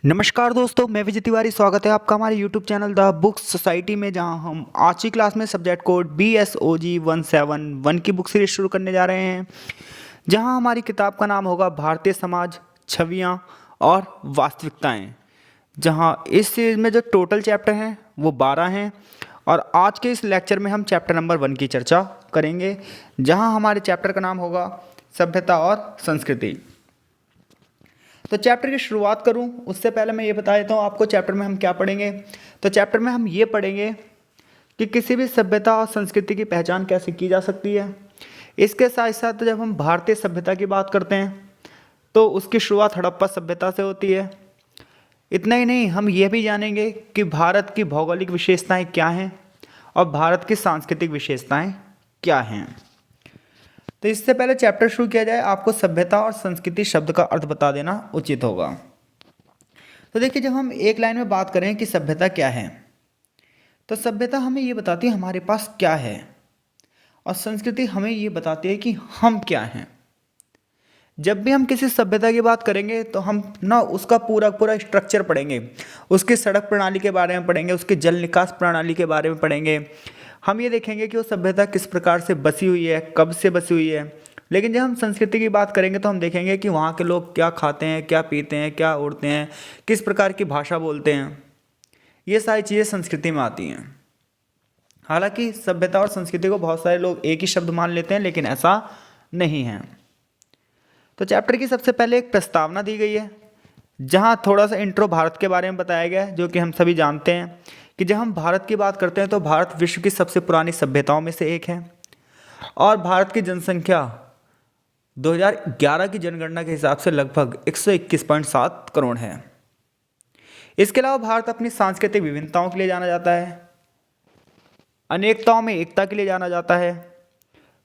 नमस्कार दोस्तों, मैं विजय तिवारी। स्वागत है आपका हमारे YouTube channel the books society में, जहां हम आज की क्लास में सब्जेक्ट कोड BSOG 171 की बुक सीरीज शुरू करने जा रहे हैं। जहां हमारी किताब का नाम होगा भारतीय समाज, छवियां और वास्तविकताएं। जहां इस सीरीज में जो टोटल चैप्टर हैं वो 12 हैं और आज के इस लेक्चर में हम चैप्टर नंबर 1 की चर्चा करेंगे, जहां हमारे चैप्टर का नाम होगा सभ्यता और संस्कृति। तो चैप्टर की शुरुआत करूं उससे पहले मैं ये बता देता हूं आपको चैप्टर में हम क्या पढ़ेंगे। तो चैप्टर में हम ये पढ़ेंगे कि किसी भी सभ्यता और संस्कृति की पहचान कैसे की जा सकती है। इसके साथ साथ जब हम भारतीय सभ्यता की बात करते हैं तो उसकी शुरुआत हड़प्पा सभ्यता से होती है। इतना ही नहीं, हम ये भी जानेंगे कि भारत की भौगोलिक विशेषताएं क्या हैं और भारत की सांस्कृतिक विशेषताएं क्या हैं। तो इससे पहले चैप्टर शुरू किया जाए, आपको सभ्यता और संस्कृति शब्द का अर्थ बता देना उचित होगा। तो देखिए, जब हम एक लाइन में बात करें कि सभ्यता क्या है, तो सभ्यता हमें ये बताती है हमारे पास क्या है, और संस्कृति हमें ये बताती है कि हम क्या हैं। जब भी हम किसी सभ्यता की बात करेंगे तो हम ना उसका पूरा पूरा स्ट्रक्चर पढ़ेंगे, उसकी सड़क प्रणाली के बारे में पढ़ेंगे, उसकी जल निकास प्रणाली के बारे में पढ़ेंगे। हम ये देखेंगे कि वो सभ्यता किस प्रकार से बसी हुई है, कब से बसी हुई है। लेकिन जब हम संस्कृति की बात करेंगे तो हम देखेंगे कि वहाँ के लोग क्या खाते हैं, क्या पीते हैं, क्या उड़ते हैं, किस प्रकार की भाषा बोलते हैं। ये सारी चीज़ें संस्कृति में आती हैं। हालांकि सभ्यता और संस्कृति को बहुत सारे लोग एक ही शब्द मान लेते हैं, लेकिन ऐसा नहीं है। तो चैप्टर की सबसे पहले एक प्रस्तावना दी गई है, जहाँ थोड़ा सा इंट्रो भारत के बारे में बताया गया है, जो कि हम सभी जानते हैं कि जब हम भारत की बात करते हैं तो भारत विश्व की सबसे पुरानी सभ्यताओं में से एक है और भारत की जनसंख्या 2011 की जनगणना के हिसाब से लगभग 121.7 करोड़ है। इसके अलावा भारत अपनी सांस्कृतिक विभिन्नताओं के लिए जाना जाता है, अनेकताओं में एकता के लिए जाना जाता है।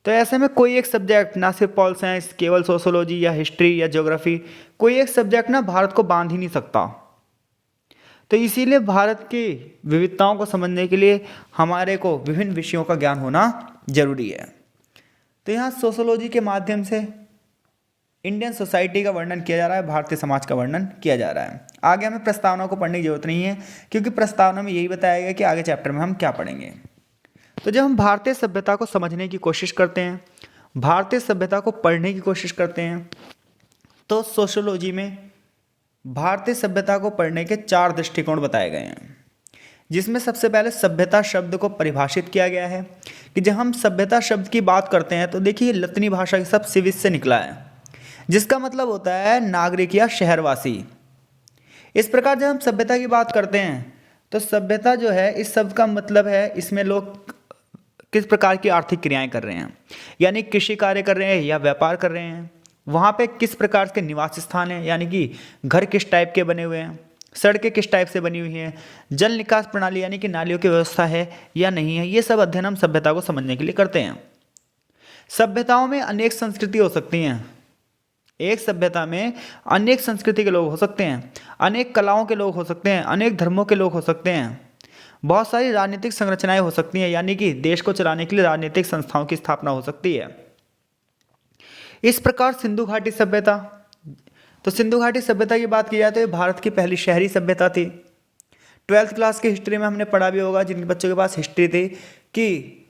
तो ऐसे में कोई एक सब्जेक्ट, ना सिर्फ पॉल साइंस, केवल सोशोलॉजी या हिस्ट्री या ज्योग्राफी, कोई एक सब्जेक्ट ना भारत को बांध ही नहीं सकता। तो इसीलिए भारत की विविधताओं को समझने के लिए हमारे को विभिन्न विषयों का ज्ञान होना जरूरी है। तो यहाँ सोशोलॉजी के माध्यम से इंडियन सोसाइटी का वर्णन किया जा रहा है, भारतीय समाज का वर्णन किया जा रहा है। आगे हमें प्रस्तावना को पढ़ने की जरूरत नहीं है, क्योंकि प्रस्तावना में यही बताया गया कि आगे चैप्टर में हम क्या पढ़ेंगे। तो जब हम भारतीय सभ्यता को समझने की कोशिश करते हैं, भारतीय सभ्यता को पढ़ने की कोशिश करते हैं, तो सोशोलॉजी में भारतीय सभ्यता को पढ़ने के 4 दृष्टिकोण बताए गए हैं, जिसमें सबसे पहले सभ्यता शब्द को परिभाषित किया गया है कि जब हम सभ्यता शब्द की बात करते हैं तो देखिए लतीनी भाषा के शब्द सिविस से निकला है, जिसका मतलब होता है नागरिक या शहरवासी। इस प्रकार जब हम सभ्यता की बात करते हैं तो सभ्यता जो है, इस शब्द का मतलब है इसमें लोग किस प्रकार की आर्थिक क्रियाएं कर रहे हैं, यानी कृषि कार्य कर रहे हैं या व्यापार कर रहे हैं। वहाँ पे किस प्रकार के निवास स्थान हैं, यानी कि घर किस टाइप के बने हुए हैं, सड़कें किस टाइप से बनी हुई हैं, जल निकास प्रणाली यानी कि नालियों की व्यवस्था है या नहीं है। ये सब अध्ययन हम सभ्यता को समझने के लिए करते हैं। सभ्यताओं में अनेक संस्कृति हो सकती हैं, एक सभ्यता में अनेक संस्कृति के लोग हो सकते हैं, अनेक कलाओं के लोग हो सकते हैं, अनेक धर्मों के लोग हो सकते हैं, बहुत सारी राजनीतिक संरचनाएं हो सकती हैं, यानी कि देश को चलाने के लिए राजनीतिक संस्थाओं की स्थापना हो सकती है। इस प्रकार सिंधु घाटी सभ्यता, तो सिंधु घाटी सभ्यता की बात की जाए तो ये भारत की पहली शहरी सभ्यता थी। 12th क्लास की हिस्ट्री में हमने पढ़ा भी होगा, जिन बच्चों के पास हिस्ट्री थी, कि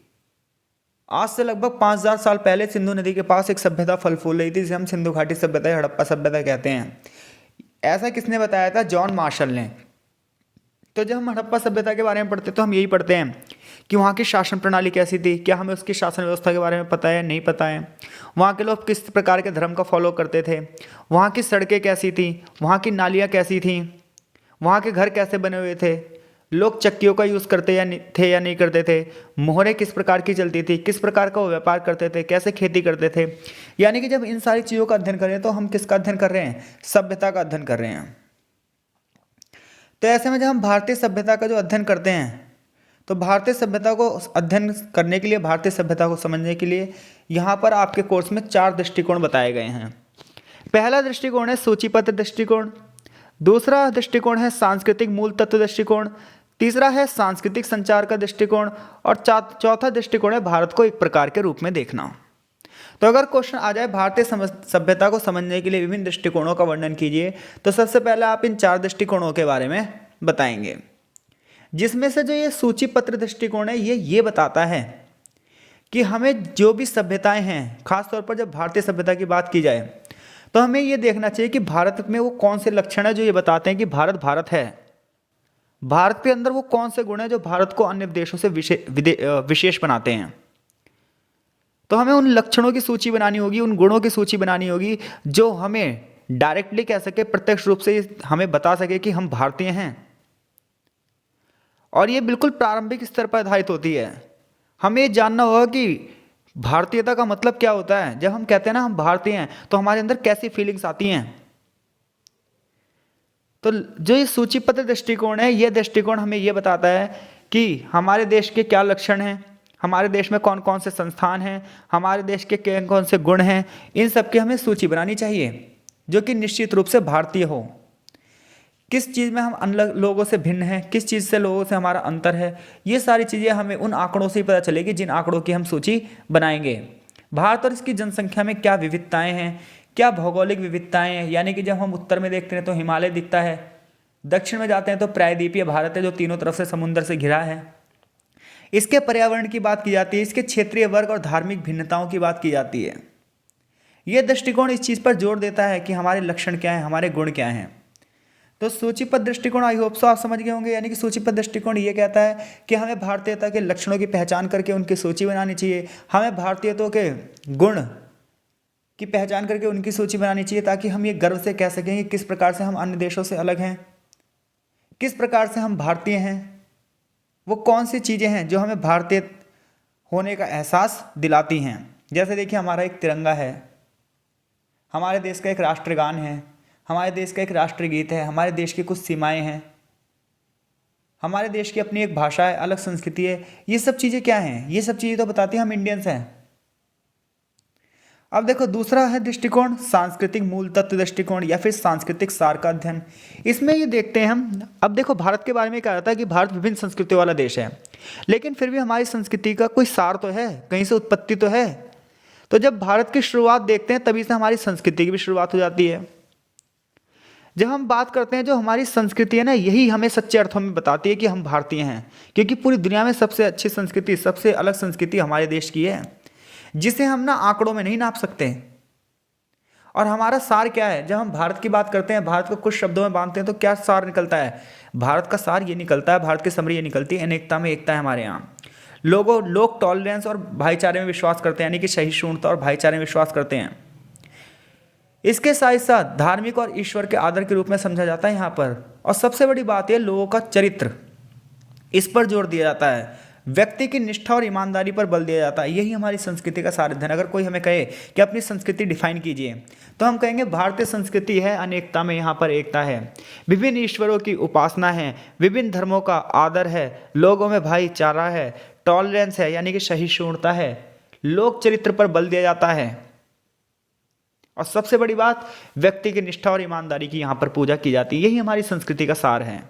आज से लगभग 5000 साल पहले सिंधु नदी के पास एक सभ्यता फल फूल रही थी, जिसे हम सिंधु घाटी सभ्यता या हड़प्पा सभ्यता कहते हैं। ऐसा किसने बताया था? जॉन मार्शल ने। तो जब हम हड़प्पा सभ्यता के बारे में पढ़ते हैं तो हम यही पढ़ते हैं कि वहाँ की शासन प्रणाली कैसी थी, क्या हमें उसकी शासन व्यवस्था के बारे में पता है, नहीं पता है, वहाँ के लोग किस प्रकार के धर्म का फॉलो करते थे, वहाँ की सड़कें कैसी थी, वहाँ की नालियाँ कैसी थीं, वहाँ के घर कैसे बने हुए थे, लोग चक्कियों का यूज़ करते या नहीं करते थे, मोहरें किस प्रकार की चलती थी, किस प्रकार का वो व्यापार करते थे, कैसे खेती करते थे। यानी कि जब इन सारी चीज़ों का अध्ययन करें तो हम किसका अध्ययन कर रहे हैं? सभ्यता का अध्ययन कर रहे हैं। तो ऐसे में जब हम भारतीय सभ्यता का जो अध्ययन करते हैं, तो भारतीय सभ्यता को अध्ययन करने के लिए, भारतीय सभ्यता को समझने के लिए यहाँ पर आपके कोर्स में 4 दृष्टिकोण बताए गए हैं। पहला दृष्टिकोण है सूचीपत्र दृष्टिकोण, दूसरा दृष्टिकोण है सांस्कृतिक मूल तत्व दृष्टिकोण, तीसरा है सांस्कृतिक संचार का दृष्टिकोण और चौथा दृष्टिकोण है भारत को एक प्रकार के रूप में देखना। तो अगर क्वेश्चन आ जाए भारतीय सभ्यता को समझने के लिए विभिन्न दृष्टिकोणों का वर्णन कीजिए, तो सबसे पहले आप इन 4 दृष्टिकोणों के बारे में बताएंगे, जिसमें से जो ये सूचीपत्र दृष्टिकोण है ये बताता है कि हमें जो भी सभ्यताएं हैं, खासतौर पर जब भारतीय सभ्यता की बात की जाए तो हमें ये देखना चाहिए कि भारत में वो कौन से लक्षण है जो ये बताते हैं कि भारत भारत है। भारत के अंदर वो कौन से गुण हैं जो भारत को अन्य देशों से विशेष बनाते हैं। तो हमें उन लक्षणों की सूची बनानी होगी, उन गुणों की सूची बनानी होगी जो हमें डायरेक्टली कह सके, प्रत्यक्ष रूप से हमें बता सके कि हम भारतीय हैं। और ये बिल्कुल प्रारंभिक स्तर पर आधारित होती है। हमें ये जानना होगा कि भारतीयता का मतलब क्या होता है। जब हम कहते हैं ना हम भारतीय हैं, तो हमारे अंदर कैसी फीलिंग्स आती हैं। तो जो ये सूचीपत्र दृष्टिकोण है, ये दृष्टिकोण हमें ये बताता है कि हमारे देश के क्या लक्षण हैं, हमारे देश में कौन कौन से संस्थान हैं, हमारे देश के कौन कौन से गुण हैं। इन सब की हमें सूची बनानी चाहिए जो कि निश्चित रूप से भारतीय हो। किस चीज़ में हम अन्य लोगों से भिन्न हैं, किस चीज़ से लोगों से हमारा अंतर है, ये सारी चीज़ें हमें उन आंकड़ों से ही पता चलेगी जिन आंकड़ों की हम सूची बनाएंगे। भारत और इसकी जनसंख्या में क्या विविधताएं हैं, क्या भौगोलिक विविधताएं हैं, यानी कि जब हम उत्तर में देखते हैं तो हिमालय दिखता है, दक्षिण में जाते हैं तो प्रायद्वीपीय भारत है जो तीनों तरफ से समुद्र से घिरा है। इसके पर्यावरण की बात की जाती है, इसके क्षेत्रीय वर्ग और धार्मिक भिन्नताओं की बात की जाती है। यह दृष्टिकोण इस चीज़ पर जोर देता है कि हमारे लक्षण क्या हैं, हमारे गुण क्या हैं। तो सूचीपत्र दृष्टिकोण आई होप सो आप समझ गए होंगे। यानी कि सूचीपत्र दृष्टिकोण ये कहता है कि हमें भारतीयता के लक्षणों की पहचान करके उनकी सूची बनानी चाहिए, हमें भारतीयता के गुण की पहचान करके उनकी सूची बनानी चाहिए, ताकि हम ये गर्व से कह सकें कि किस प्रकार से हम अन्य देशों से अलग हैं, किस प्रकार से हम भारतीय हैं, वो कौन सी चीज़ें हैं जो हमें भारतीय होने का एहसास दिलाती हैं। जैसे देखिए, हमारा एक तिरंगा है, हमारे देश का एक राष्ट्रगान है, हमारे देश का एक राष्ट्रगीत है, हमारे देश की कुछ सीमाएं हैं, हमारे देश की अपनी एक भाषा है, अलग संस्कृति है। ये सब चीज़ें क्या हैं? ये सब चीज़ें तो बताती हैं हम इंडियंस हैं। अब देखो, दूसरा है दृष्टिकोण सांस्कृतिक मूल तत्व दृष्टिकोण या फिर सांस्कृतिक सार का अध्ययन। इसमें ये देखते हैं हम, अब देखो भारत के बारे में कहा जाता है कि भारत विभिन्न संस्कृतियों वाला देश है, लेकिन फिर भी हमारी संस्कृति का कोई सार तो है, कहीं से उत्पत्ति तो है। तो जब भारत की शुरुआत देखते हैं तभी से हमारी संस्कृति की भी शुरुआत हो जाती है। जब हम बात करते हैं, जो हमारी संस्कृति है ना, यही हमें सच्चे अर्थों में बताती है कि हम भारतीय हैं, क्योंकि पूरी दुनिया में सबसे अच्छी संस्कृति, सबसे अलग संस्कृति हमारे देश की है, जिसे हम ना आंकड़ों में नहीं नाप सकते। और हमारा सार क्या है? जब हम भारत की बात करते हैं, भारत को कुछ शब्दों में बांधते हैं, तो क्या सार निकलता है? भारत का सार ये निकलता है, भारत की समरी ये निकलती है, अनेकता में एकता है हमारे यहाँ। लोग टॉलरेंस और भाईचारे में विश्वास करते हैं, यानी कि सहिष्णुता और भाईचारे में विश्वास करते हैं। इसके साथ साथ धार्मिक और ईश्वर के आदर के रूप में समझा जाता है यहाँ पर। और सबसे बड़ी बात है लोगों का चरित्र, इस पर जोर दिया जाता है, व्यक्ति की निष्ठा और ईमानदारी पर बल दिया जाता है। यही हमारी संस्कृति का सार अध्ययन। अगर कोई हमें कहे कि अपनी संस्कृति डिफाइन कीजिए, तो हम कहेंगे भारतीय संस्कृति है अनेकता में यहाँ पर एकता है, विभिन्न ईश्वरों की उपासना है, विभिन्न धर्मों का आदर है, लोगों में भाईचारा है, टॉलरेंस है यानी कि सहिष्णुता है, लोक चरित्र पर बल दिया जाता है, और सबसे बड़ी बात व्यक्ति की निष्ठा और ईमानदारी की यहाँ पर पूजा की जाती है। यही हमारी संस्कृति का सार है।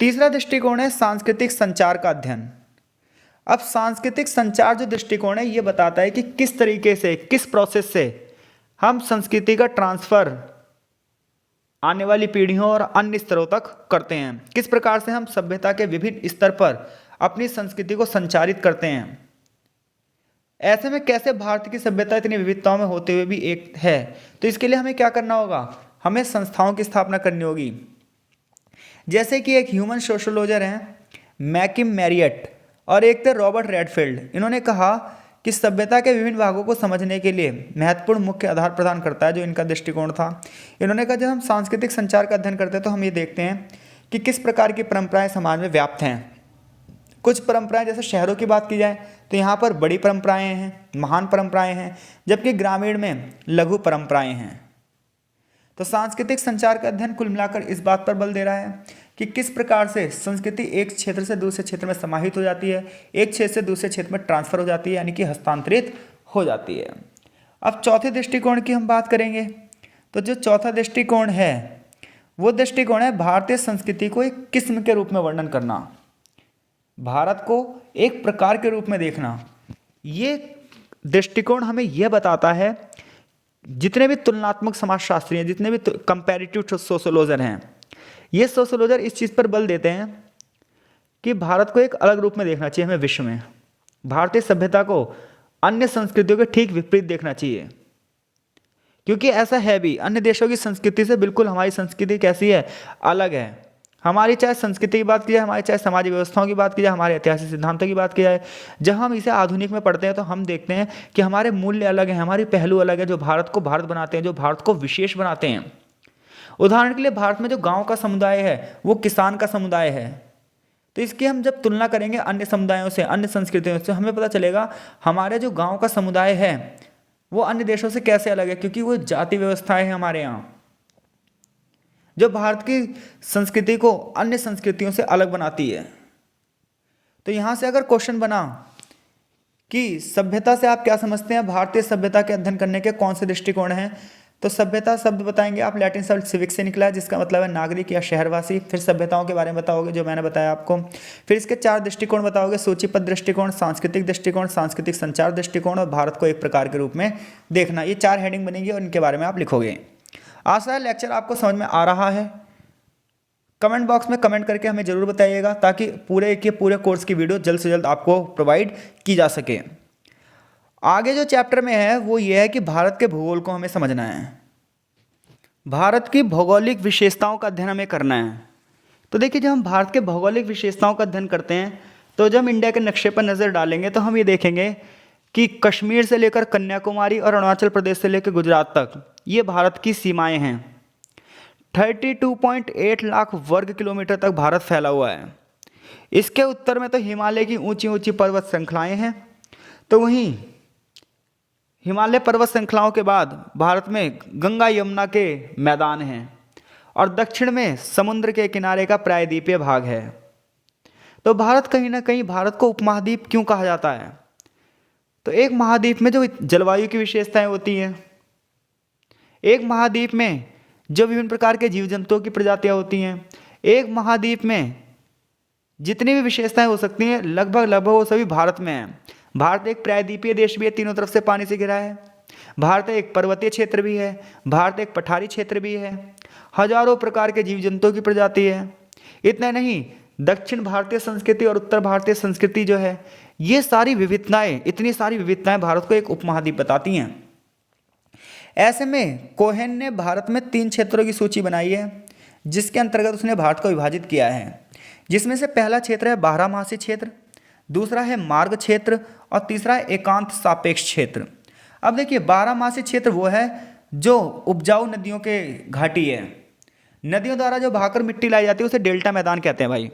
तीसरा दृष्टिकोण है सांस्कृतिक संचार का अध्ययन। अब सांस्कृतिक संचार जो दृष्टिकोण है, ये बताता है कि किस तरीके से, किस प्रोसेस से हम संस्कृति का ट्रांसफर आने वाली पीढ़ियों और अन्य स्तरों तक करते हैं, किस प्रकार से हम सभ्यता के विभिन्न स्तर पर अपनी संस्कृति को संचारित करते हैं। ऐसे में कैसे भारत की सभ्यता इतनी विविधताओं में होते हुए भी एक है, तो इसके लिए हमें क्या करना होगा? हमें संस्थाओं की स्थापना करनी होगी। जैसे कि एक ह्यूमन सोशोलॉजर हैं मैकिम मैरियट और एक थे रॉबर्ट रेडफील्ड। इन्होंने कहा कि सभ्यता के विभिन्न भागों को समझने के लिए महत्वपूर्ण मुख्य आधार प्रदान करता है, जो इनका दृष्टिकोण था। इन्होंने कहा जब हम सांस्कृतिक संचार का अध्ययन करते हैं तो हम ये देखते हैं कि किस प्रकार की परंपराएं समाज में व्याप्त हैं। कुछ परंपराएं, जैसे शहरों की बात की जाए तो यहाँ पर बड़ी परंपराएं हैं, महान परंपराएं हैं, जबकि ग्रामीण में लघु परंपराएं हैं। तो सांस्कृतिक संचार का अध्ययन कुल मिलाकर इस बात पर बल दे रहा है कि किस प्रकार से संस्कृति एक क्षेत्र से दूसरे क्षेत्र में समाहित हो जाती है, एक क्षेत्र से दूसरे क्षेत्र में ट्रांसफर हो जाती है, यानी कि हस्तांतरित हो जाती है। अब चौथे दृष्टिकोण की हम बात करेंगे, तो जो चौथा दृष्टिकोण है वो दृष्टिकोण है भारतीय संस्कृति को एक किस्म के रूप में वर्णन करना, भारत को एक प्रकार के रूप में देखना। ये दृष्टिकोण हमें यह बताता है, जितने भी तुलनात्मक समाजशास्त्री हैं, जितने भी कंपैरेटिव सोशोलॉजर हैं, ये सोशोलॉजर इस चीज़ पर बल देते हैं कि भारत को एक अलग रूप में देखना चाहिए हमें विश्व में। भारतीय सभ्यता को अन्य संस्कृतियों के ठीक विपरीत देखना चाहिए, क्योंकि ऐसा है भी, अन्य देशों की संस्कृति से बिल्कुल हमारी संस्कृति कैसी है, अलग है। हमारी चाहे संस्कृति की बात की जाए, हमारी चाहे समाज व्यवस्थाओं की बात की जाए, हमारे ऐतिहासिक सिद्धांतों की बात की जाए, जब हम इसे आधुनिक में पढ़ते हैं तो हम देखते हैं कि हमारे मूल्य अलग हैं, हमारे पहलू अलग है, जो भारत को भारत बनाते हैं, जो भारत को विशेष बनाते हैं। उदाहरण के लिए भारत में जो गाँव का समुदाय है वो किसान का समुदाय है। तो इसकी हम जब तुलना करेंगे अन्य समुदायों से, अन्य संस्कृतियों से, हमें पता चलेगा हमारे जो गाँव का समुदाय है वो अन्य देशों से कैसे अलग है, क्योंकि वो जाति व्यवस्था है हमारे यहाँ, जो भारत की संस्कृति को अन्य संस्कृतियों से अलग बनाती है। तो यहाँ से अगर क्वेश्चन बना कि सभ्यता से आप क्या समझते हैं, भारतीय सभ्यता के अध्ययन करने के कौन से दृष्टिकोण हैं, तो सभ्यता शब्द बताएंगे आप, लैटिन शब्द सिविक से निकला है, जिसका मतलब है नागरिक या शहरवासी। फिर सभ्यताओं के बारे में बताओगे जो मैंने बताया आपको। फिर इसके 4 दृष्टिकोण बताओगे, सूचीबद्ध दृष्टिकोण, सांस्कृतिक दृष्टिकोण, सांस्कृतिक संचार दृष्टिकोण और भारत को एक प्रकार के रूप में देखना। ये 4 हेडिंग बनेगी और इनके बारे में आप लिखोगे। आशा है लेक्चर आपको समझ में आ रहा है। कमेंट बॉक्स में कमेंट करके हमें ज़रूर बताइएगा, ताकि पूरे कोर्स की वीडियो जल्द से जल्द आपको प्रोवाइड की जा सके। आगे जो चैप्टर में है वो ये है कि भारत के भूगोल को हमें समझना है, भारत की भौगोलिक विशेषताओं का अध्ययन हमें करना है। तो देखिए, जब हम भारत के भौगोलिक विशेषताओं का अध्ययन करते हैं तो जब हम इंडिया के नक्शे पर नज़र डालेंगे तो हम ये देखेंगे कि कश्मीर से लेकर कन्याकुमारी और अरुणाचल प्रदेश से लेकर गुजरात तक ये भारत की सीमाएं हैं। 32.8 लाख वर्ग किलोमीटर तक भारत फैला हुआ है। इसके उत्तर में तो हिमालय की ऊंची ऊंची पर्वत श्रृंखलाएं हैं, तो वहीं हिमालय पर्वत श्रृंखलाओं के बाद भारत में गंगा यमुना के मैदान हैं और दक्षिण में समुद्र के किनारे का प्रायद्वीपीय भाग है। तो भारत कहीं ना कहीं, भारत को उपमहाद्वीप क्यों कहा जाता है, तो एक महाद्वीप में जो जलवायु की विशेषताएं होती हैं, एक महाद्वीप में जो विभिन्न प्रकार के जीव जंतुओं की प्रजातियां होती हैं, एक महाद्वीप में जितनी भी विशेषताएं हो सकती हैं लगभग वो सभी भारत में हैं। भारत एक प्रायद्वीपीय देश भी है, तीनों तरफ से पानी से घिरा है। भारत एक पर्वतीय क्षेत्र भी है, भारत एक पठारी क्षेत्र भी है, हजारों प्रकार के जीव जंतुओं की प्रजाति है। इतना नहीं, दक्षिण भारतीय संस्कृति और उत्तर भारतीय संस्कृति जो है, ये सारी विविधताएं, इतनी सारी विविधताएं भारत को एक उपमहाद्वीप बताती हैं। ऐसे में कोहेन ने भारत में 3 क्षेत्रों की सूची बनाई है, जिसके अंतर्गत उसने भारत को विभाजित किया है, जिसमें से पहला क्षेत्र है बारहमासी क्षेत्र, दूसरा है मार्ग क्षेत्र और तीसरा है एकांत सापेक्ष क्षेत्र। अब देखिए, बारहमासी क्षेत्र वो है जो उपजाऊ नदियों के घाटी है, नदियों द्वारा जो बहाकर मिट्टी लाई जाती है उसे डेल्टा मैदान कहते हैं भाई।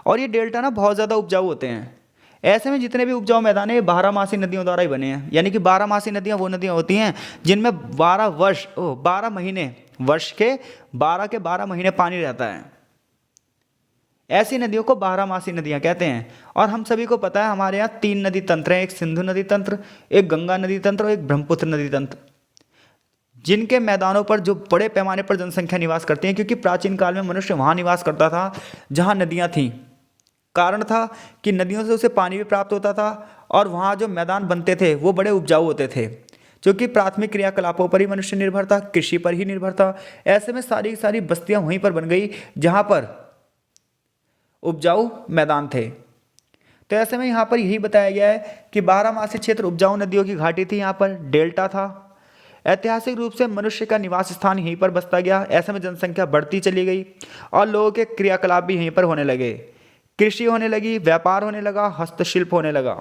और ये डेल्टा ना बहुत ज़्यादा उपजाऊ होते हैं। ऐसे में जितने भी उपजाऊ मैदान है ये बारहमासी नदियों द्वारा ही बने हैं। यानी कि बारहमासी नदियाँ वो नदियाँ होती हैं जिनमें 12 महीने, वर्ष के 12 महीने पानी रहता है। ऐसी नदियों को बारहमासी नदियाँ कहते हैं। और हम सभी को पता है हमारे यहाँ 3 नदी तंत्र हैं, एक सिंधु नदी तंत्र, एक गंगा नदी तंत्र और एक ब्रह्मपुत्र नदी तंत्र, जिनके मैदानों पर जो बड़े पैमाने पर जनसंख्या निवास करती है, क्योंकि प्राचीन काल में मनुष्य वहाँ निवास करता था जहाँ नदियाँ थीं। कारण था कि नदियों से उसे पानी भी प्राप्त होता था और वहाँ जो मैदान बनते थे वो बड़े उपजाऊ होते थे, क्योंकि प्राथमिक क्रियाकलापों पर ही मनुष्य निर्भर था, कृषि पर ही निर्भर था। ऐसे में सारी सारी बस्तियाँ वहीं पर बन गई जहाँ पर उपजाऊ मैदान थे। तो ऐसे में यहाँ पर यही बताया गया है कि बारहमासी क्षेत्र उपजाऊ नदियों की घाटी थी, यहाँ पर डेल्टा था। ऐतिहासिक रूप से मनुष्य का निवास स्थान यहीं पर बसता गया। ऐसे में जनसंख्या बढ़ती चली गई और लोगों के क्रियाकलाप भी यहीं पर होने लगे, कृषि होने लगी, व्यापार होने लगा, हस्तशिल्प होने लगा।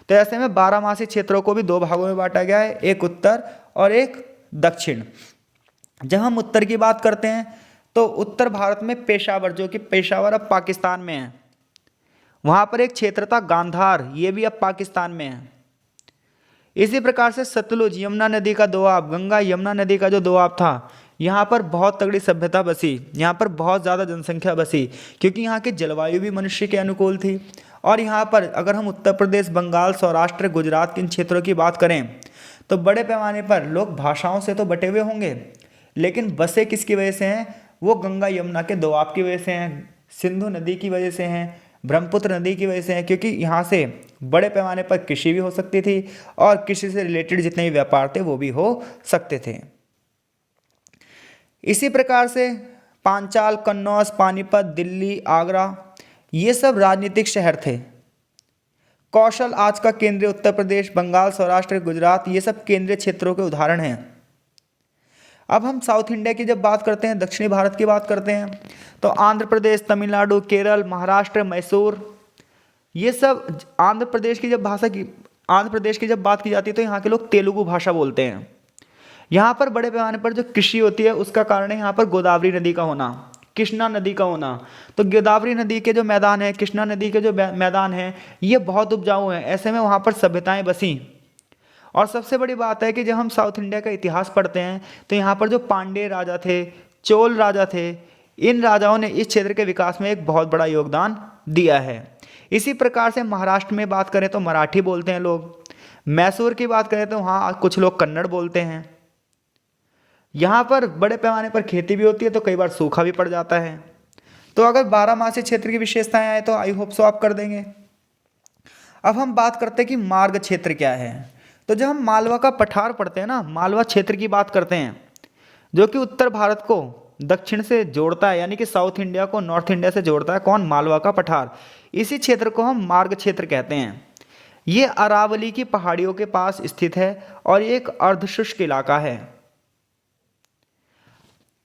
तो ऐसे में बारहमासी क्षेत्रों को भी 2 भागों में बांटा गया है, एक उत्तर और एक दक्षिण। जब हम उत्तर की बात करते हैं तो उत्तर भारत में पेशावर, जो कि पेशावर अब पाकिस्तान में है, वहाँ पर एक क्षेत्र था गांधार, ये भी अब पाकिस्तान में है। इसी प्रकार से सतलुज, यमुना नदी का दोआब, गंगा यमुना नदी का जो दोआब था, यहाँ पर बहुत तगड़ी सभ्यता बसी, यहाँ पर बहुत ज़्यादा जनसंख्या बसी, क्योंकि यहाँ की जलवायु भी मनुष्य के अनुकूल थी। और यहाँ पर अगर हम उत्तर प्रदेश, बंगाल, सौराष्ट्र, गुजरात के इन क्षेत्रों की बात करें तो बड़े पैमाने पर लोग भाषाओं से तो बटे हुए होंगे, लेकिन बसे किसकी वजह से हैं, वो गंगा यमुना के दोआब की वजह से हैं, सिंधु नदी की वजह से हैं, ब्रह्मपुत्र नदी की वजह से है, क्योंकि यहाँ से बड़े पैमाने पर कृषि भी हो सकती थी और कृषि से रिलेटेड जितने भी व्यापार थे वो भी हो सकते थे। इसी प्रकार से पांचाल, कन्नौज, पानीपत, दिल्ली, आगरा ये सब राजनीतिक शहर थे। कौशल आज का केंद्रीय उत्तर प्रदेश, बंगाल, सौराष्ट्र, गुजरात ये सब केंद्रीय क्षेत्रों के उदाहरण हैं। अब हम साउथ इंडिया की जब बात करते हैं, दक्षिणी भारत की बात करते हैं, तो आंध्र प्रदेश, तमिलनाडु, केरल, महाराष्ट्र, मैसूर ये सब। आंध्र प्रदेश की जब बात की जाती है तो यहाँ के लोग तेलुगु भाषा बोलते हैं। यहाँ पर बड़े पैमाने पर जो कृषि होती है उसका कारण है यहाँ पर गोदावरी नदी का होना, कृष्णा नदी का होना। तो गोदावरी नदी के जो मैदान है, कृष्णा नदी के जो मैदान है, ये बहुत उपजाऊ हैं। ऐसे में वहाँ पर सभ्यताएं बसी। और सबसे बड़ी बात है कि जब हम साउथ इंडिया का इतिहास पढ़ते हैं तो यहाँ पर जो पांड्य राजा थे, चोल राजा थे, इन राजाओं ने इस क्षेत्र के विकास में एक बहुत बड़ा योगदान दिया है। इसी प्रकार से महाराष्ट्र में बात करें तो मराठी बोलते हैं लोग। मैसूर की बात करें तो वहाँ कुछ लोग कन्नड़ बोलते हैं। यहाँ पर बड़े पैमाने पर खेती भी होती है तो कई बार सूखा भी पड़ जाता है। तो अगर बारहमासी क्षेत्र की विशेषताएं आए तो आई होप सो आप कर देंगे। अब हम बात करते हैं कि मार्ग क्षेत्र क्या है। तो जब हम मालवा का पठार पढ़ते हैं ना, मालवा क्षेत्र की बात करते हैं, जो कि उत्तर भारत को दक्षिण से जोड़ता है, यानी कि साउथ इंडिया को नॉर्थ इंडिया से जोड़ता है। कौन? मालवा का पठार। इसी क्षेत्र को हम मार्ग क्षेत्र कहते हैं। ये अरावली की पहाड़ियों के पास स्थित है और ये एक अर्धशुष्क इलाका है।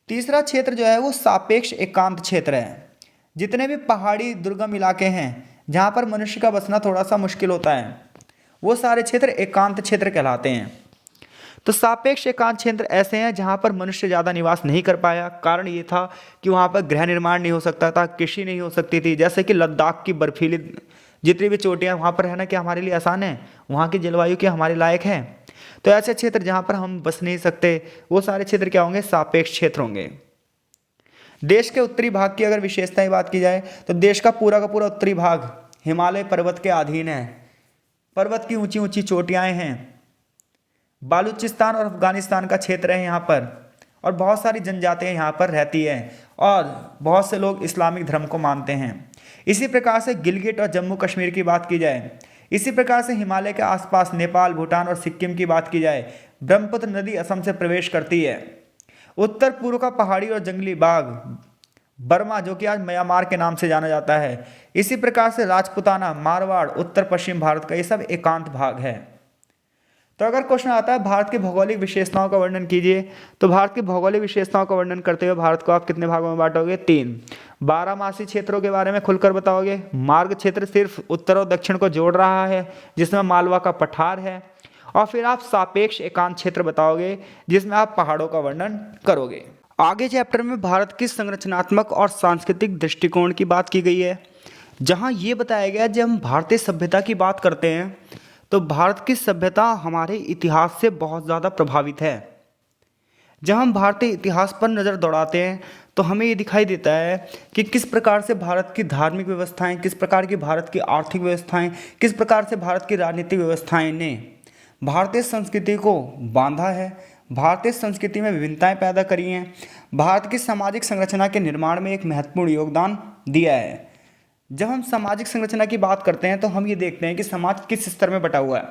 तीसरा क्षेत्र जो है वो सापेक्ष एकांत क्षेत्र है। जितने भी पहाड़ी दुर्गम इलाके हैं जहाँ पर मनुष्य का बसना थोड़ा सा मुश्किल होता है, वो सारे क्षेत्र एकांत क्षेत्र कहलाते हैं। तो सापेक्ष एकांत क्षेत्र ऐसे हैं जहाँ पर मनुष्य ज़्यादा निवास नहीं कर पाया। कारण ये था कि वहाँ पर गृह निर्माण नहीं हो सकता था, कृषि नहीं हो सकती थी। जैसे कि लद्दाख की बर्फीली जितनी भी चोटियाँ, वहाँ पर रहना क्या हमारे लिए आसान है? वहाँ की जलवायु क्या हमारे लायक है? तो ऐसे क्षेत्र जहाँ पर हम बस नहीं सकते, वो सारे क्षेत्र क्या होंगे? सापेक्ष क्षेत्र होंगे। देश के उत्तरी भाग की अगर विशेषताएं बात की जाए तो देश का पूरा उत्तरी भाग हिमालय पर्वत के अधीन है। पर्वत की ऊंची ऊंची चोटियाँ हैं। बालूचिस्तान और अफगानिस्तान का क्षेत्र है यहाँ पर, और बहुत सारी जनजातियाँ यहाँ पर रहती है और बहुत से लोग इस्लामिक धर्म को मानते हैं। इसी प्रकार से गिलगिट और जम्मू कश्मीर की बात की जाए, इसी प्रकार से हिमालय के आसपास नेपाल, भूटान और सिक्किम की बात की जाए, ब्रह्मपुत्र नदी असम से प्रवेश करती है। उत्तर पूर्व का पहाड़ी और जंगली बाग बर्मा, जो कि आज म्यांमार के नाम से जाना जाता है। इसी प्रकार से राजपुताना, मारवाड़, उत्तर पश्चिम भारत का ये सब एकांत भाग है। तो अगर क्वेश्चन आता है भारत की भौगोलिक विशेषताओं का वर्णन कीजिए, तो भारत की भौगोलिक विशेषताओं का वर्णन करते हुए भारत को आप कितने भागों में बांटोगे? 3। बारहमासी क्षेत्रों के बारे में खुलकर बताओगे। मार्ग क्षेत्र सिर्फ उत्तर और दक्षिण को जोड़ रहा है, जिसमें मालवा का पठार है। और फिर आप सापेक्ष एकांत क्षेत्र बताओगे, जिसमें आप पहाड़ों का वर्णन करोगे। आगे चैप्टर में भारत की संरचनात्मक और सांस्कृतिक दृष्टिकोण की बात की गई है, जहाँ ये बताया गया जब हम भारतीय सभ्यता की बात करते हैं तो भारत की सभ्यता हमारे इतिहास से बहुत ज़्यादा प्रभावित है। जब हम भारतीय इतिहास पर नज़र दौड़ाते हैं तो हमें ये दिखाई देता है कि किस प्रकार से भारत की धार्मिक व्यवस्थाएं, किस प्रकार की भारत की आर्थिक व्यवस्थाएं, किस प्रकार से भारत की राजनीतिक व्यवस्थाएं ने भारतीय संस्कृति को बांधा है, भारतीय संस्कृति में विभिन्नताएं पैदा करी हैं, भारत की सामाजिक संरचना के निर्माण में एक महत्वपूर्ण योगदान दिया है। जब हम सामाजिक संरचना की बात करते हैं तो हम ये देखते हैं कि समाज किस स्तर में बटा हुआ है।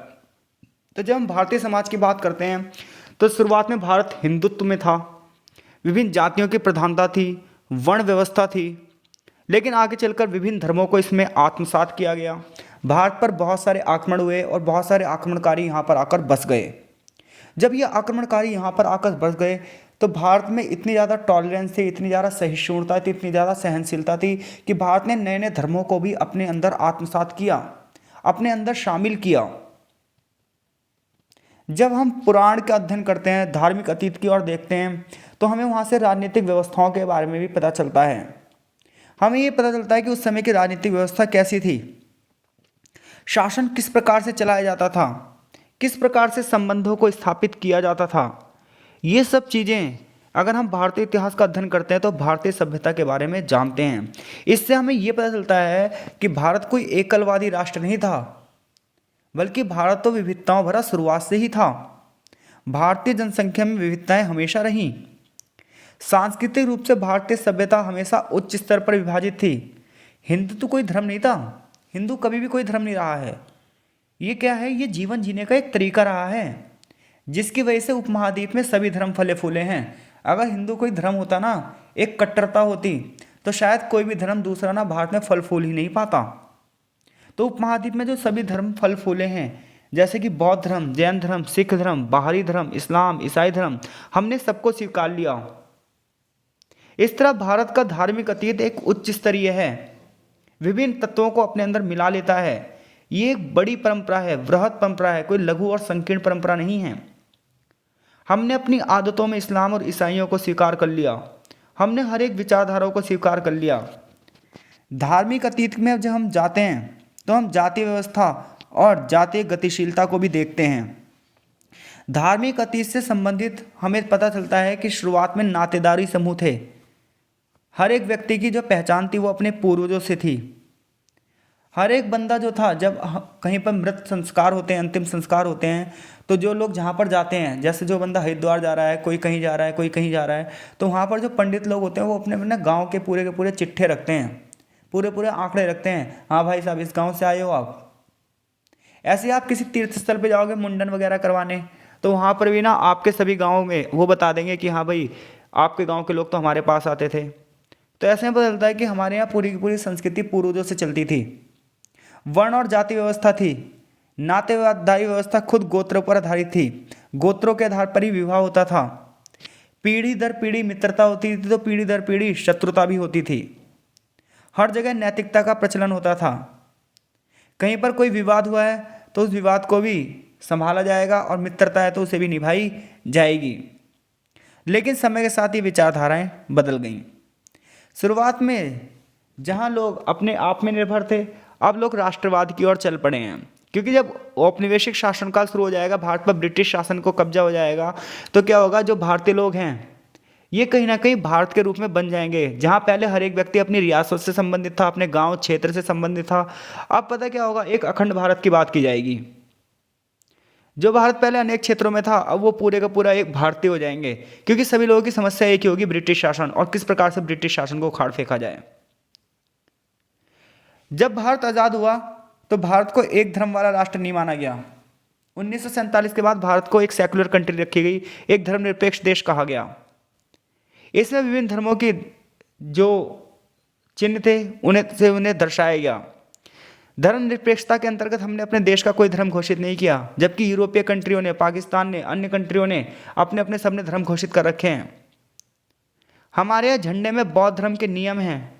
तो जब हम भारतीय समाज की बात करते हैं तो शुरुआत में भारत हिंदुत्व में था, विभिन्न जातियों की प्रधानता थी, वर्ण व्यवस्था थी, लेकिन आगे चलकर विभिन्न धर्मों को इसमें आत्मसात किया गया। भारत पर बहुत सारे आक्रमण हुए और बहुत सारे आक्रमणकारी यहाँ पर आकर बस गए। जब ये आक्रमणकारी यहाँ पर आकर बस गए तो भारत में इतनी ज़्यादा टॉलरेंस थी, इतनी ज़्यादा सहिष्णुता थी, इतनी ज़्यादा सहनशीलता थी कि भारत ने नए नए धर्मों को भी अपने अंदर आत्मसात किया, अपने अंदर शामिल किया। जब हम पुराण का अध्ययन करते हैं, धार्मिक अतीत की ओर देखते हैं, तो हमें वहाँ से राजनीतिक व्यवस्थाओं के बारे में भी पता चलता है। हमें ये पता चलता है कि उस समय की राजनीतिक व्यवस्था कैसी थी, शासन किस प्रकार से चलाया जाता था, किस प्रकार से संबंधों को स्थापित किया जाता था। ये सब चीज़ें अगर हम भारतीय इतिहास का अध्ययन करते हैं तो भारतीय सभ्यता के बारे में जानते हैं। इससे हमें ये पता चलता है कि भारत कोई एकलवादी राष्ट्र नहीं था, बल्कि भारत तो विविधताओं भरा शुरुआत से ही था। भारतीय जनसंख्या में विविधताएं हमेशा रहीं। सांस्कृतिक रूप से भारतीय सभ्यता हमेशा उच्च स्तर पर विभाजित थी। हिंदू तो कोई धर्म नहीं था, हिंदू कभी भी कोई धर्म नहीं रहा है। ये क्या है, ये जीवन जीने का एक तरीका रहा है जिसकी वजह से उपमहाद्वीप में सभी धर्म फले फूले हैं। अगर हिंदू कोई धर्म होता ना, एक कट्टरता होती, तो शायद कोई भी धर्म दूसरा ना भारत में फल फूल ही नहीं पाता। तो उपमहाद्वीप में जो सभी धर्म फल फूले हैं, जैसे कि बौद्ध धर्म, जैन धर्म, सिख धर्म, बाहरी धर्म, इस्लाम, ईसाई धर्म, हमने सबको स्वीकार लिया। इस तरह भारत का धार्मिक अतीत एक उच्च स्तरीय है, विभिन्न तत्वों को अपने अंदर मिला लेता है। ये एक बड़ी परंपरा है, बृहत परंपरा है, कोई लघु और संकीर्ण परंपरा नहीं है। हमने अपनी आदतों में इस्लाम और ईसाइयों को स्वीकार कर लिया, हमने हर एक विचारधाराओं को स्वीकार कर लिया। धार्मिक अतीत में जब हम जाते हैं तो हम जातीय व्यवस्था और जातीय गतिशीलता को भी देखते हैं। धार्मिक अतीत से संबंधित हमें पता चलता है कि शुरुआत में नातेदारी समूह थे। हर एक व्यक्ति की जो पहचान थी वो अपने पूर्वजों से थी। हर एक बंदा जो था, जब कहीं पर मृत संस्कार होते हैं, अंतिम संस्कार होते हैं, तो जो लोग जहाँ पर जाते हैं, जैसे जो बंदा हरिद्वार जा रहा है, कोई कहीं जा रहा है, कोई कहीं जा रहा है, तो वहाँ पर जो पंडित लोग होते हैं वो अपने अपने गाँव के पूरे चिट्ठे रखते हैं, पूरे आंकड़े रखते हैं। हाँ भाई साहब, इस गाँव से आए हो आप। ऐसे आप किसी तीर्थ स्थल पर जाओगे मुंडन वगैरह करवाने, तो वहाँ पर भी ना आपके सभी गाँव में वो बता देंगे कि हाँ भाई, आपके गाँव के लोग तो हमारे पास आते थे। तो ऐसे में पता चलता है कि हमारे यहाँ पूरी की पूरी संस्कृति पूर्वजों से चलती थी। वर्ण और जाति व्यवस्था थी, नातेदारी व्यवस्था खुद गोत्रों पर आधारित थी, गोत्रों के आधार पर ही विवाह होता था। पीढ़ी दर पीढ़ी मित्रता होती थी तो पीढ़ी दर पीढ़ी शत्रुता भी होती थी। हर जगह नैतिकता का प्रचलन होता था। कहीं पर कोई विवाद हुआ है तो उस विवाद को भी संभाला जाएगा और मित्रता है तो उसे भी निभाई जाएगी। लेकिन समय के साथ ये विचारधाराएं बदल गईं। शुरुआत में जहां लोग अपने आप में निर्भर थे, अब लोग राष्ट्रवाद की ओर चल पड़े हैं। क्योंकि जब औपनिवेशिक शासनकाल शुरू हो जाएगा, भारत पर ब्रिटिश शासन को कब्जा हो जाएगा, तो क्या होगा, जो भारतीय लोग हैं ये कहीं ना कहीं भारत के रूप में बन जाएंगे। जहां पहले हर एक व्यक्ति अपनी रियासत से संबंधित था, अपने गांव क्षेत्र से संबंधित था, अब पता क्या होगा, एक अखंड भारत की बात की जाएगी। जो भारत पहले अनेक क्षेत्रों में था, अब वो पूरे का पूरा एक भारतीय हो जाएंगे। क्योंकि सभी लोगों की समस्या एक ही होगी, ब्रिटिश शासन, और किस प्रकार से ब्रिटिश शासन को उखाड़ फेंका जाए। जब भारत आज़ाद हुआ तो भारत को एक धर्म वाला राष्ट्र नहीं माना गया। 1947 के बाद भारत को एक सेकुलर कंट्री रखी गई, एक धर्मनिरपेक्ष देश कहा गया। इसमें विभिन्न धर्मों की जो चिन्ह थे उन्हें दर्शाया गया। धर्मनिरपेक्षता के अंतर्गत हमने अपने देश का कोई धर्म घोषित नहीं किया, जबकि यूरोपीय कंट्रियों ने, पाकिस्तान ने, अन्य कंट्रियों ने अपने अपने सबने धर्म घोषित कर रखे हैं। हमारे यहाँ झंडे में बौद्ध धर्म के नियम हैं।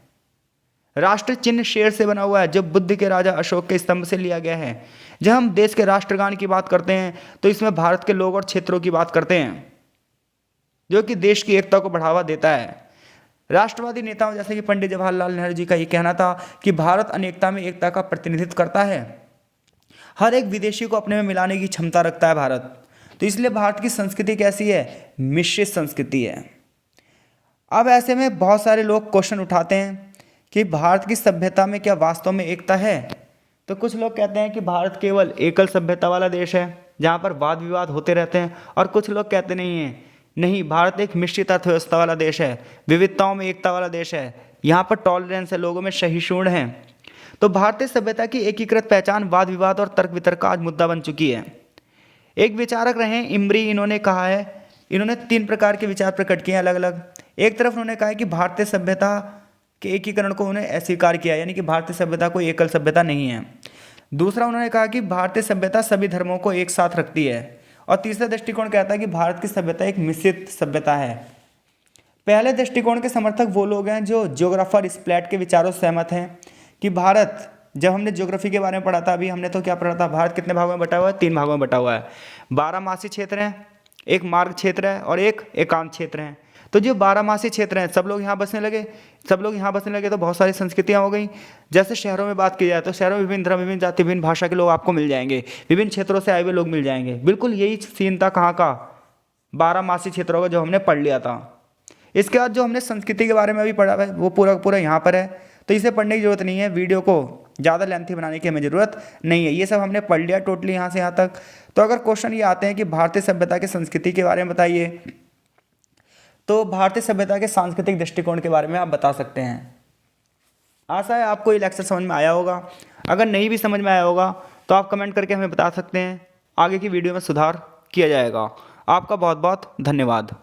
राष्ट्र चिन्ह शेर से बना हुआ है, जो बुद्ध के राजा अशोक के स्तंभ से लिया गया है। जब हम देश के राष्ट्रगान की बात करते हैं तो इसमें भारत के लोग और क्षेत्रों की बात करते हैं, जो कि देश की एकता को बढ़ावा देता है। राष्ट्रवादी नेताओं जैसे कि पंडित जवाहरलाल नेहरू जी का ये कहना था कि भारत अनेकता में एकता का प्रतिनिधित्व करता है। हर एक विदेशी को अपने में मिलाने की क्षमता रखता है भारत। तो इसलिए भारत की संस्कृति कैसी है, मिश्रित संस्कृति है। अब ऐसे में बहुत सारे लोग क्वेश्चन उठाते हैं कि भारत की सभ्यता में क्या वास्तव में एकता है। तो कुछ लोग कहते हैं कि भारत केवल एकल सभ्यता वाला देश है जहाँ पर वाद विवाद होते रहते हैं, और कुछ लोग कहते नहीं, भारत एक मिश्रित अर्थव्यवस्था वाला देश है, विविधताओं में एकता वाला देश है, यहाँ पर टॉलरेंस है, लोगों में सहिष्णुता है। तो भारतीय सभ्यता की एकीकृत पहचान वाद विवाद और तर्क वितर्क का आज मुद्दा बन चुकी है। एक विचारक रहे इमरी, इन्होंने कहा है, इन्होंने 3 प्रकार के विचार प्रकट किए अलग अलग। एक तरफ उन्होंने कहा है कि भारतीय सभ्यता के एकीकरण को उन्हें अस्वीकार किया, यानी कि भारतीय सभ्यता कोई एकल सभ्यता नहीं है। दूसरा उन्होंने कहा कि भारतीय सभ्यता सभी धर्मों को एक साथ रखती है। और तीसरा दृष्टिकोण कहता है कि भारत की सभ्यता एक मिश्रित सभ्यता है। पहले दृष्टिकोण के समर्थक वो लोग हैं जो ज्योग्राफर स्प्लैट के विचारों से सहमत हैं कि भारत, जब हमने ज्योग्राफी के बारे में पढ़ा था, अभी हमने तो क्या पढ़ा था, भारत कितने भागों में बटा हुआ है, 3 भागों में बटा हुआ है। 12 क्षेत्र हैं, एक मार्ग क्षेत्र है और एक एकांत क्षेत्र है। तो जो 12 क्षेत्र हैं, सब लोग यहाँ बसने लगे तो बहुत सारी संस्कृतियाँ हो गई। जैसे शहरों में बात की जाए तो शहरों में विभिन्न धर्म, विभिन्न जाति, विभिन्न भाषा के लोग आपको मिल जाएंगे, विभिन्न क्षेत्रों से आए हुए लोग मिल जाएंगे। बिल्कुल यही सीन था कहाँ का, 12 क्षेत्रों का, जो हमने पढ़ लिया था। इसके बाद जो हमने संस्कृति के बारे में अभी पढ़ा है वो पूरा यहाँ पर है, तो इसे पढ़ने की जरूरत नहीं है, वीडियो को ज़्यादा लेंथी बनाने की हमें ज़रूरत नहीं है। ये सब हमने पढ़ लिया टोटली यहाँ से यहाँ तक। तो अगर क्वेश्चन ये आते हैं कि भारतीय सभ्यता की संस्कृति के बारे में बताइए, तो भारतीय सभ्यता के सांस्कृतिक दृष्टिकोण के बारे में आप बता सकते हैं। आशा है आपको ये लेक्चर समझ में आया होगा। अगर नहीं भी समझ में आया होगा तो आप कमेंट करके हमें बता सकते हैं, आगे की वीडियो में सुधार किया जाएगा। आपका बहुत बहुत धन्यवाद।